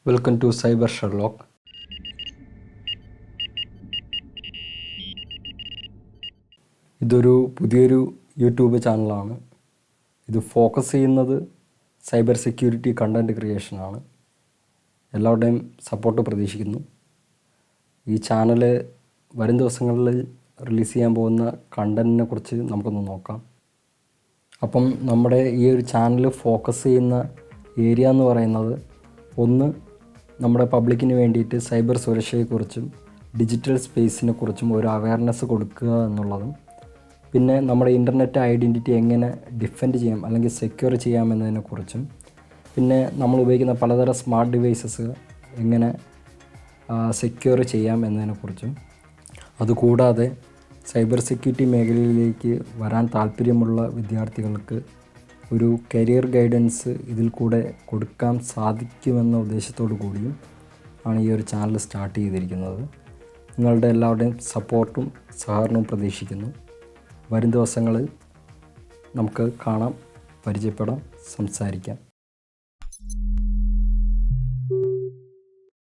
Welcome to cyber Sherlock. ഇതൊരു പുതിയൊരു YouTube ചാനലാണ്. ഇത് ഫോക്കസ് ചെയ്യുന്നത് സൈബർ സെക്യൂരിറ്റി കണ്ടൻറ്റ് ക്രിയേഷനാണ്. എല്ലാവരുടെയും സപ്പോർട്ട് പ്രതീക്ഷിക്കുന്നു. ഈ ചാനൽ വരും ദിവസങ്ങളിൽ റിലീസ് ചെയ്യാൻ പോകുന്ന കണ്ടൻറ്റിനെ കുറിച്ച് നമുക്കൊന്ന് നോക്കാം. അപ്പം നമ്മുടെ ഈ ഒരു ചാനൽ ഫോക്കസ് ചെയ്യുന്ന ഏരിയ എന്ന് പറയുന്നത്, ഒന്ന് നമ്മുടെ പബ്ലിക്കിന് വേണ്ടിയിട്ട് സൈബർ സുരക്ഷയെക്കുറിച്ചും ഡിജിറ്റൽ സ്പേസിനെ കുറിച്ചും ഒരു അവയർനെസ് കൊടുക്കുക എന്നുള്ളതും, പിന്നെ നമ്മുടെ ഇൻ്റർനെറ്റ് ഐഡൻറ്റിറ്റി എങ്ങനെ ഡിഫെൻഡ് ചെയ്യാം അല്ലെങ്കിൽ സെക്യൂർ ചെയ്യാമെന്നതിനെക്കുറിച്ചും, പിന്നെ നമ്മൾ ഉപയോഗിക്കുന്ന പലതരം സ്മാർട്ട് ഡിവൈസസ് എങ്ങനെ സെക്യൂർ ചെയ്യാം എന്നതിനെക്കുറിച്ചും, അതുകൂടാതെ സൈബർ സെക്യൂരിറ്റി മേഖലയിലേക്ക് വരാൻ താല്പര്യമുള്ള വിദ്യാർത്ഥികൾക്ക് ഒരു കരിയർ ഗൈഡൻസ് ഇതിൽ കൂടെ കൊടുക്കാൻ സാധിക്കുമെന്ന ഉദ്ദേശത്തോടു കൂടിയും ആണ് ഈ ഒരു ചാനൽ സ്റ്റാർട്ട് ചെയ്തിരിക്കുന്നത്. നിങ്ങളുടെ എല്ലാവരുടെയും സപ്പോർട്ടും സഹകരണവും പ്രതീക്ഷിക്കുന്നു. വരും ദിവസങ്ങളിൽ നമുക്ക് കാണാം, പരിചയപ്പെടാം, സംസാരിക്കാം.